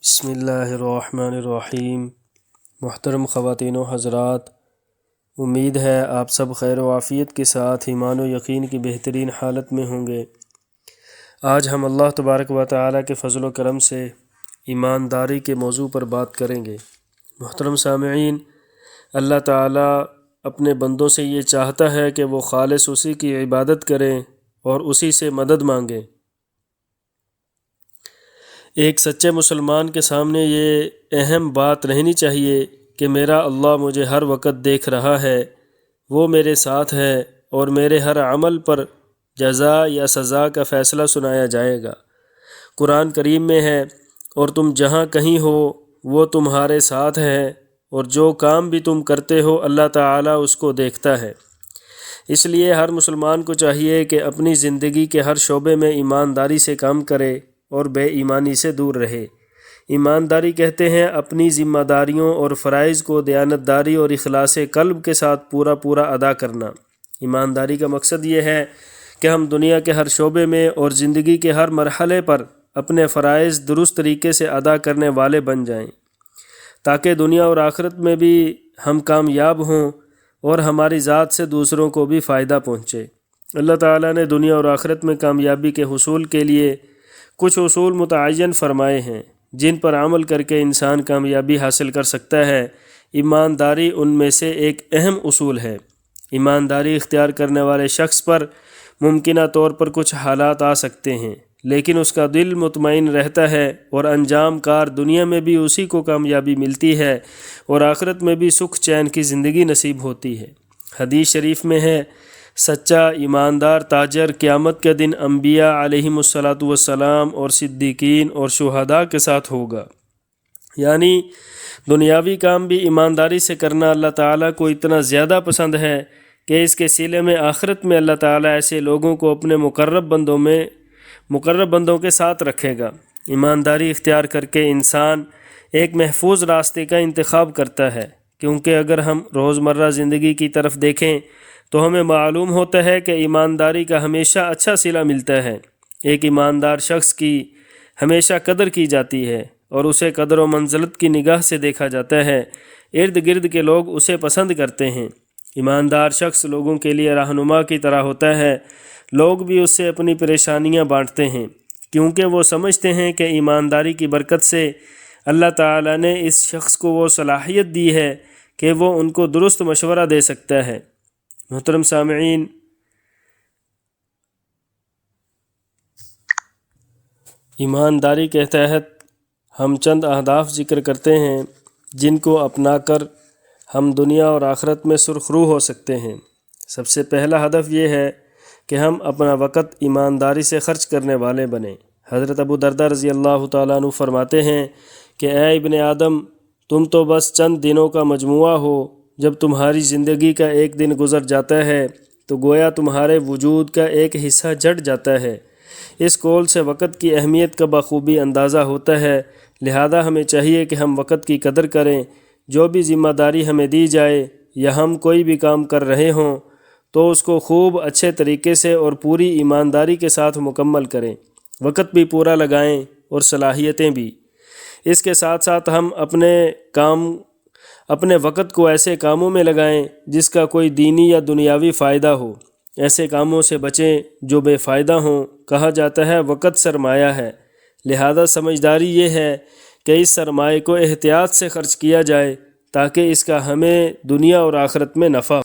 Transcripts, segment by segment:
بسم اللہ الرحمن الرحیم۔ محترم خواتین و حضرات، امید ہے آپ سب خیر و عافیت کے ساتھ ایمان و یقین کی بہترین حالت میں ہوں گے۔ آج ہم اللہ تبارک و تعالیٰ کے فضل و کرم سے ایمانداری کے موضوع پر بات کریں گے۔ محترم سامعین، اللہ تعالیٰ اپنے بندوں سے یہ چاہتا ہے کہ وہ خالص اسی کی عبادت کریں اور اسی سے مدد مانگیں۔ ایک سچے مسلمان کے سامنے یہ اہم بات رہنی چاہیے کہ میرا اللہ مجھے ہر وقت دیکھ رہا ہے، وہ میرے ساتھ ہے اور میرے ہر عمل پر جزا یا سزا کا فیصلہ سنایا جائے گا۔ قرآن کریم میں ہے، اور تم جہاں کہیں ہو وہ تمہارے ساتھ ہے، اور جو کام بھی تم کرتے ہو اللہ تعالیٰ اس کو دیکھتا ہے۔ اس لیے ہر مسلمان کو چاہیے کہ اپنی زندگی کے ہر شعبے میں ایمانداری سے کام کرے اور بے ایمانی سے دور رہے۔ ایمانداری کہتے ہیں اپنی ذمہ داریوں اور فرائض کو دیانتداری اور اخلاص قلب کے ساتھ پورا ادا کرنا۔ ایمانداری کا مقصد یہ ہے کہ ہم دنیا کے ہر شعبے میں اور زندگی کے ہر مرحلے پر اپنے فرائض درست طریقے سے ادا کرنے والے بن جائیں، تاکہ دنیا اور آخرت میں بھی ہم کامیاب ہوں اور ہماری ذات سے دوسروں کو بھی فائدہ پہنچے۔ اللہ تعالیٰ نے دنیا اور آخرت میں کامیابی کے حصول کے لیے کچھ اصول متعین فرمائے ہیں جن پر عمل کر کے انسان کامیابی حاصل کر سکتا ہے۔ ایمانداری ان میں سے ایک اہم اصول ہے۔ ایمانداری اختیار کرنے والے شخص پر ممکنہ طور پر کچھ حالات آ سکتے ہیں، لیکن اس کا دل مطمئن رہتا ہے اور انجام کار دنیا میں بھی اسی کو کامیابی ملتی ہے اور آخرت میں بھی سکھ چین کی زندگی نصیب ہوتی ہے۔ حدیث شریف میں ہے، سچا ایماندار تاجر قیامت کے دن انبیاء علیہم السلام اور صدیقین اور شہداء کے ساتھ ہوگا۔ یعنی دنیاوی کام بھی ایمانداری سے کرنا اللہ تعالیٰ کو اتنا زیادہ پسند ہے کہ اس کے صلے میں آخرت میں اللہ تعالیٰ ایسے لوگوں کو اپنے مقرب بندوں کے ساتھ رکھے گا۔ ایمانداری اختیار کر کے انسان ایک محفوظ راستے کا انتخاب کرتا ہے، کیونکہ اگر ہم روزمرہ زندگی کی طرف دیکھیں تو ہمیں معلوم ہوتا ہے کہ ایمانداری کا ہمیشہ اچھا صلہ ملتا ہے۔ ایک ایماندار شخص کی ہمیشہ قدر کی جاتی ہے اور اسے قدر و منزلت کی نگاہ سے دیکھا جاتا ہے۔ ارد گرد کے لوگ اسے پسند کرتے ہیں۔ ایماندار شخص لوگوں کے لیے رہنما کی طرح ہوتا ہے۔ لوگ بھی اس سے اپنی پریشانیاں بانٹتے ہیں، کیونکہ وہ سمجھتے ہیں کہ ایمانداری کی برکت سے اللہ تعالیٰ نے اس شخص کو وہ صلاحیت دی ہے کہ وہ ان کو درست مشورہ دے سکتا ہے۔ محترم سامعین، ایمانداری کے تحت ہم چند اہداف ذکر کرتے ہیں جن کو اپنا کر ہم دنیا اور آخرت میں سرخرو ہو سکتے ہیں۔ سب سے پہلا ہدف یہ ہے کہ ہم اپنا وقت ایمانداری سے خرچ کرنے والے بنیں۔ حضرت ابو درداء رضی اللہ تعالیٰ عنہ فرماتے ہیں کہ اے ابن آدم، تم تو بس چند دنوں کا مجموعہ ہو۔ جب تمہاری زندگی کا ایک دن گزر جاتا ہے تو گویا تمہارے وجود کا ایک حصہ جٹ جاتا ہے۔ اس قول سے وقت کی اہمیت کا بخوبی اندازہ ہوتا ہے، لہذا ہمیں چاہیے کہ ہم وقت کی قدر کریں۔ جو بھی ذمہ داری ہمیں دی جائے یا ہم کوئی بھی کام کر رہے ہوں تو اس کو خوب اچھے طریقے سے اور پوری ایمانداری کے ساتھ مکمل کریں۔ وقت بھی پورا لگائیں اور صلاحیتیں بھی۔ اس کے ساتھ ساتھ ہم اپنے وقت کو ایسے کاموں میں لگائیں جس کا کوئی دینی یا دنیاوی فائدہ ہو۔ ایسے کاموں سے بچیں جو بے فائدہ ہوں۔ کہا جاتا ہے وقت سرمایہ ہے، لہذا سمجھداری یہ ہے کہ اس سرمایہ کو احتیاط سے خرچ کیا جائے تاکہ اس کا ہمیں دنیا اور آخرت میں نفع ہو۔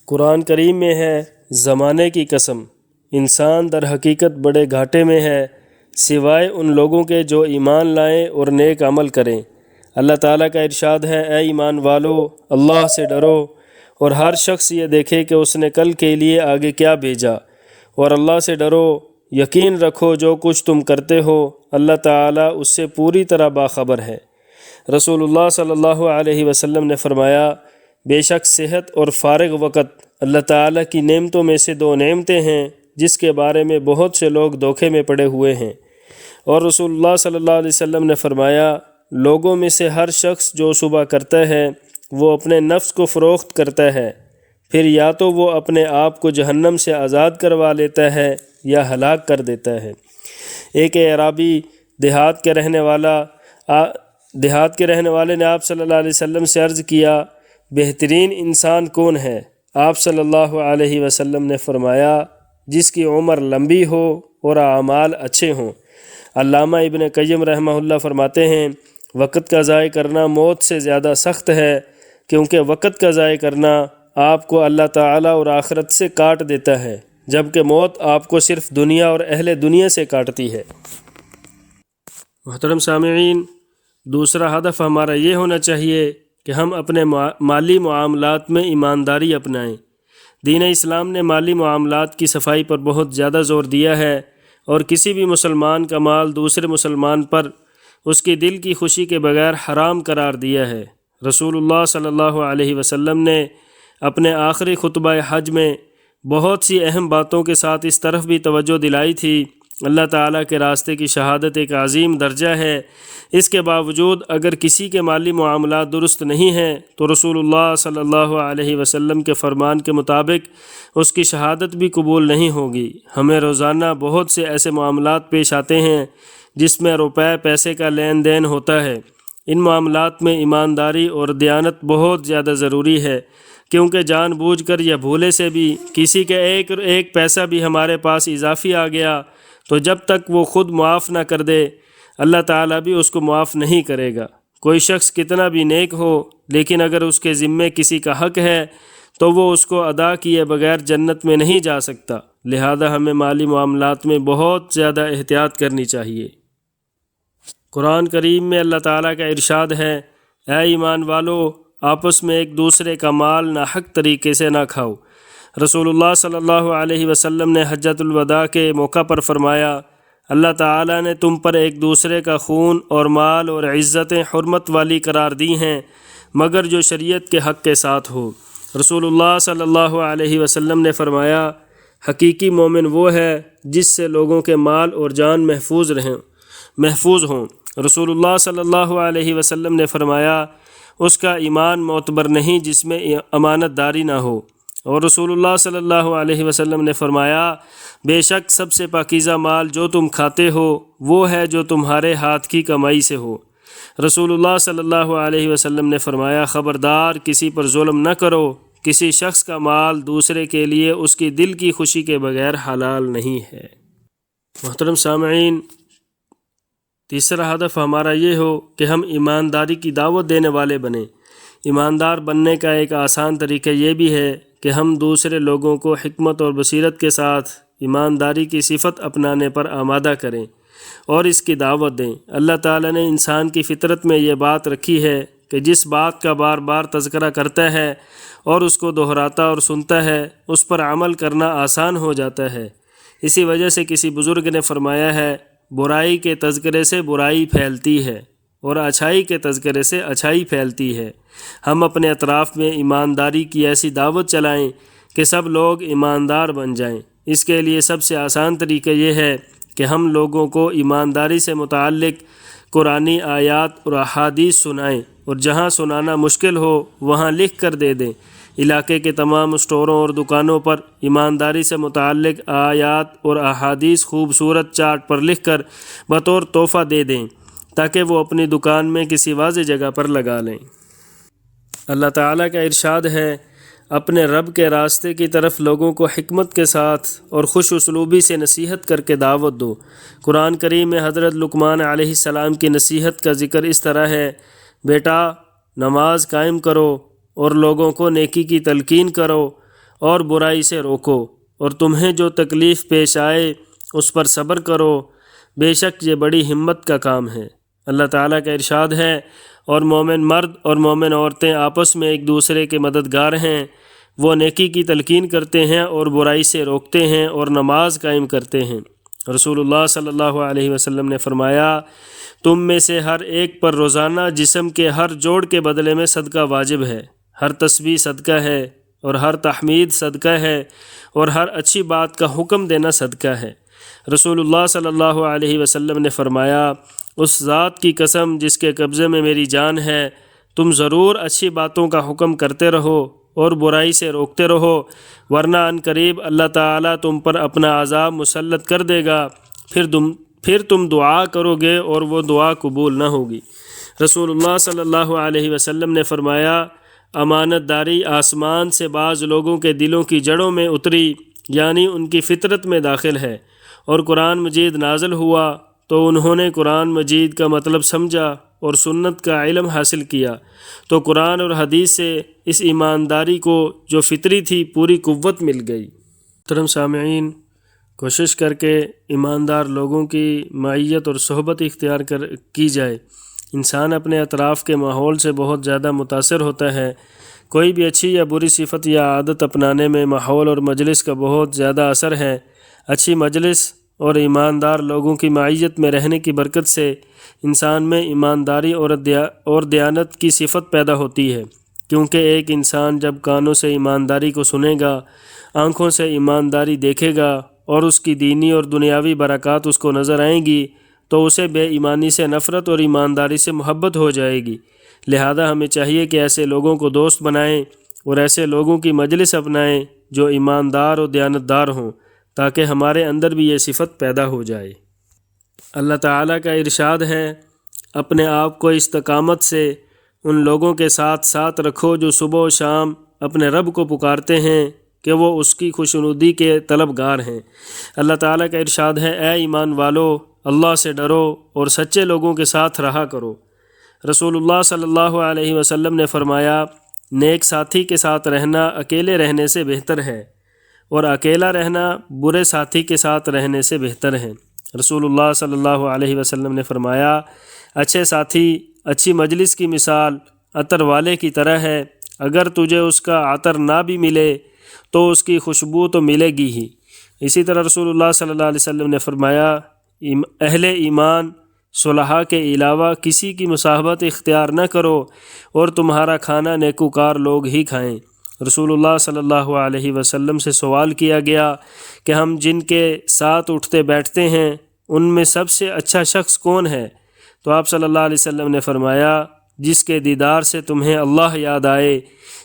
قرآن کریم میں ہے، زمانے کی قسم، انسان در حقیقت بڑے گھاٹے میں ہے سوائے ان لوگوں کے جو ایمان لائیں اور نیک عمل کریں۔ اللہ تعالیٰ کا ارشاد ہے، اے ایمان والو، اللہ سے ڈرو اور ہر شخص یہ دیکھے کہ اس نے کل کے لیے آگے کیا بھیجا، اور اللہ سے ڈرو، یقین رکھو جو کچھ تم کرتے ہو اللہ تعالیٰ اس سے پوری طرح باخبر ہے۔ رسول اللہ صلی اللہ علیہ وسلم نے فرمایا، بے شک صحت اور فارغ وقت اللہ تعالیٰ کی نعمتوں میں سے دو نعمتیں ہیں جس کے بارے میں بہت سے لوگ دھوکے میں پڑے ہوئے ہیں۔ اور رسول اللہ صلی اللہ علیہ وسلم نے فرمایا، لوگوں میں سے ہر شخص جو صبح کرتا ہے وہ اپنے نفس کو فروخت کرتا ہے، پھر یا تو وہ اپنے آپ کو جہنم سے آزاد کروا لیتا ہے یا ہلاک کر دیتا ہے۔ ایک اعرابی دیہات کے رہنے والا دیہات کے رہنے والے نے آپ صلی اللہ علیہ وسلم سے عرض کیا بہترین انسان کون ہے؟ آپ صلی اللہ علیہ وسلم نے فرمایا جس کی عمر لمبی ہو اور اعمال اچھے ہوں۔ علامہ ابن قیم رحمہ اللہ فرماتے ہیں وقت کا ضائع کرنا موت سے زیادہ سخت ہے، کیونکہ وقت کا ضائع کرنا آپ کو اللہ تعالیٰ اور آخرت سے کاٹ دیتا ہے، جبکہ موت آپ کو صرف دنیا اور اہل دنیا سے کاٹتی ہے۔ محترم سامعین، دوسرا ہدف ہمارا یہ ہونا چاہیے کہ ہم اپنے مالی معاملات میں ایمانداری اپنائیں۔ دین اسلام نے مالی معاملات کی صفائی پر بہت زیادہ زور دیا ہے، اور کسی بھی مسلمان کا مال دوسرے مسلمان پر اس کی دل کی خوشی کے بغیر حرام قرار دیا ہے۔ رسول اللہ صلی اللہ علیہ وسلم نے اپنے آخری خطبہ حج میں بہت سی اہم باتوں کے ساتھ اس طرف بھی توجہ دلائی تھی۔ اللہ تعالیٰ کے راستے کی شہادت ایک عظیم درجہ ہے، اس کے باوجود اگر کسی کے مالی معاملات درست نہیں ہیں تو رسول اللہ صلی اللہ علیہ وسلم کے فرمان کے مطابق اس کی شہادت بھی قبول نہیں ہوگی۔ ہمیں روزانہ بہت سے ایسے معاملات پیش آتے ہیں جس میں روپے پیسے کا لین دین ہوتا ہے۔ ان معاملات میں ایمانداری اور دیانت بہت زیادہ ضروری ہے، کیونکہ جان بوجھ کر یا بھولے سے بھی کسی کے ایک پیسہ بھی ہمارے پاس اضافی آ گیا تو جب تک وہ خود معاف نہ کر دے اللہ تعالیٰ بھی اس کو معاف نہیں کرے گا۔ کوئی شخص کتنا بھی نیک ہو لیکن اگر اس کے ذمے کسی کا حق ہے تو وہ اس کو ادا کیے بغیر جنت میں نہیں جا سکتا۔ لہذا ہمیں مالی معاملات میں بہت زیادہ احتیاط کرنی چاہیے۔ قرآن کریم میں اللہ تعالیٰ کا ارشاد ہے اے ایمان والو آپس میں ایک دوسرے کا مال ناحق طریقے سے نہ کھاؤ۔ رسول اللہ صلی اللہ علیہ وسلم نے حجۃ الوداع کے موقع پر فرمایا اللہ تعالیٰ نے تم پر ایک دوسرے کا خون اور مال اور عزتیں حرمت والی قرار دی ہیں مگر جو شریعت کے حق کے ساتھ ہو۔ رسول اللہ صلی اللہ علیہ وسلم نے فرمایا حقیقی مومن وہ ہے جس سے لوگوں کے مال اور جان محفوظ ہوں۔ رسول اللہ صلی اللہ علیہ وسلم نے فرمایا اس کا ایمان معتبر نہیں جس میں امانت داری نہ ہو، اور رسول اللہ صلی اللہ علیہ وسلم نے فرمایا بے شک سب سے پاکیزہ مال جو تم کھاتے ہو وہ ہے جو تمہارے ہاتھ کی کمائی سے ہو۔ رسول اللہ صلی اللہ علیہ وسلم نے فرمایا خبردار کسی پر ظلم نہ کرو، کسی شخص کا مال دوسرے کے لیے اس کی دل کی خوشی کے بغیر حلال نہیں ہے۔ محترم سامعین، تیسرا ہدف ہمارا یہ ہو کہ ہم ایمانداری کی دعوت دینے والے بنیں۔ ایماندار بننے کا ایک آسان طریقہ یہ بھی ہے کہ ہم دوسرے لوگوں کو حکمت اور بصیرت کے ساتھ ایمانداری کی صفت اپنانے پر آمادہ کریں اور اس کی دعوت دیں۔ اللہ تعالیٰ نے انسان کی فطرت میں یہ بات رکھی ہے کہ جس بات کا بار بار تذکرہ کرتا ہے اور اس کو دہراتا اور سنتا ہے اس پر عمل کرنا آسان ہو جاتا ہے۔ اسی وجہ سے کسی بزرگ نے فرمایا ہے برائی کے تذکرے سے برائی پھیلتی ہے اور اچھائی کے تذکرے سے اچھائی پھیلتی ہے۔ ہم اپنے اطراف میں ایمانداری کی ایسی دعوت چلائیں کہ سب لوگ ایماندار بن جائیں۔ اس کے لیے سب سے آسان طریقہ یہ ہے کہ ہم لوگوں کو ایمانداری سے متعلق قرآنی آیات اور احادیث سنائیں، اور جہاں سنانا مشکل ہو وہاں لکھ کر دے دیں۔ علاقے کے تمام اسٹوروں اور دکانوں پر ایمانداری سے متعلق آیات اور احادیث خوبصورت چارٹ پر لکھ کر بطور تحفہ دے دیں تاکہ وہ اپنی دکان میں کسی واضح جگہ پر لگا لیں۔ اللہ تعالیٰ کا ارشاد ہے اپنے رب کے راستے کی طرف لوگوں کو حکمت کے ساتھ اور خوش اسلوبی سے نصیحت کر کے دعوت دو۔ قرآن کریم میں حضرت لقمان علیہ السلام کی نصیحت کا ذکر اس طرح ہے بیٹا نماز قائم کرو اور لوگوں کو نیکی کی تلقین کرو اور برائی سے روکو، اور تمہیں جو تکلیف پیش آئے اس پر صبر کرو، بے شک یہ بڑی ہمت کا کام ہے۔ اللہ تعالیٰ کا ارشاد ہے اور مومن مرد اور مومن عورتیں آپس میں ایک دوسرے کے مددگار ہیں، وہ نیکی کی تلقین کرتے ہیں اور برائی سے روکتے ہیں اور نماز قائم کرتے ہیں۔ رسول اللہ صلی اللہ علیہ وسلم نے فرمایا تم میں سے ہر ایک پر روزانہ جسم کے ہر جوڑ کے بدلے میں صدقہ واجب ہے، ہر تسبیح صدقہ ہے اور ہر تحمید صدقہ ہے اور ہر اچھی بات کا حکم دینا صدقہ ہے۔ رسول اللہ صلی اللہ علیہ وسلم نے فرمایا اس ذات کی قسم جس کے قبضے میں میری جان ہے تم ضرور اچھی باتوں کا حکم کرتے رہو اور برائی سے روکتے رہو، ورنہ ان قریب اللہ تعالیٰ تم پر اپنا عذاب مسلط کر دے گا، پھر تم دعا کرو گے اور وہ دعا قبول نہ ہوگی۔ رسول اللہ صلی اللہ علیہ وسلم نے فرمایا، امانت داری آسمان سے بعض لوگوں کے دلوں کی جڑوں میں اتری، یعنی ان کی فطرت میں داخل ہے، اور قرآن مجید نازل ہوا تو انہوں نے قرآن مجید کا مطلب سمجھا اور سنت کا علم حاصل کیا، تو قرآن اور حدیث سے اس ایمانداری کو جو فطری تھی پوری قوت مل گئی۔ محترم سامعین، کوشش کر کے ایماندار لوگوں کی معیت اور صحبت اختیار کی جائے۔ انسان اپنے اطراف کے ماحول سے بہت زیادہ متاثر ہوتا ہے۔ کوئی بھی اچھی یا بری صفت یا عادت اپنانے میں ماحول اور مجلس کا بہت زیادہ اثر ہے۔ اچھی مجلس اور ایماندار لوگوں کی معیت میں رہنے کی برکت سے انسان میں ایمانداری اور دیانت کی صفت پیدا ہوتی ہے، کیونکہ ایک انسان جب کانوں سے ایمانداری کو سنے گا، آنکھوں سے ایمانداری دیکھے گا اور اس کی دینی اور دنیاوی برکات اس کو نظر آئیں گی تو اسے بے ایمانی سے نفرت اور ایمانداری سے محبت ہو جائے گی۔ لہذا ہمیں چاہیے کہ ایسے لوگوں کو دوست بنائیں اور ایسے لوگوں کی مجلس اپنائیں جو ایماندار اور دیانتدار ہوں، تاکہ ہمارے اندر بھی یہ صفت پیدا ہو جائے۔ اللہ تعالیٰ کا ارشاد ہے، اپنے آپ کو استقامت سے ان لوگوں کے ساتھ ساتھ رکھو جو صبح و شام اپنے رب کو پکارتے ہیں کہ وہ اس کی خوشنودی کے طلبگار ہیں۔ اللہ تعالیٰ کا ارشاد ہے، اے ایمان والو، اللہ سے ڈرو اور سچے لوگوں کے ساتھ رہا کرو۔ رسول اللہ صلی اللہ علیہ وسلم نے فرمایا، نیک ساتھی کے ساتھ رہنا اکیلے رہنے سے بہتر ہے، اور اکیلا رہنا برے ساتھی کے ساتھ رہنے سے بہتر ہے۔ رسول اللہ صلی اللہ علیہ وسلم نے فرمایا، اچھے ساتھی اچھی مجلس کی مثال عطر والے کی طرح ہے، اگر تجھے اس کا عطر نہ بھی ملے تو اس کی خوشبو تو ملے گی ہی۔ اسی طرح رسول اللہ صلی اللہ علیہ وسلم نے فرمایا، اہل ایمان صلحاء کے علاوہ کسی کی مصاحبت اختیار نہ کرو اور تمہارا کھانا نیکوکار لوگ ہی کھائیں۔ رسول اللہ صلی اللہ علیہ وسلم سے سوال کیا گیا کہ ہم جن کے ساتھ اٹھتے بیٹھتے ہیں ان میں سب سے اچھا شخص کون ہے؟ تو آپ صلی اللہ علیہ وسلم نے فرمایا، جس کے دیدار سے تمہیں اللہ یاد آئے،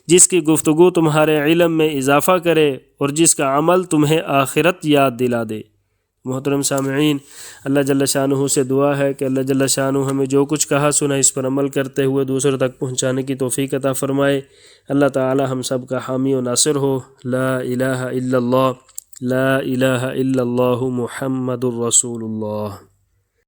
جس کی گفتگو تمہارے علم میں اضافہ کرے اور جس کا عمل تمہیں آخرت یاد دلا دے۔ محترم سامعین، اللہ جل شانہ سے دعا ہے کہ اللہ جل شانہ ہمیں جو کچھ کہا سنا اس پر عمل کرتے ہوئے دوسروں تک پہنچانے کی توفیق عطا فرمائے۔ اللہ تعالی ہم سب کا حامی و ناصر ہو۔ لا الہ الا اللہ، لا الہ الا اللہ، محمد الرسول اللہ۔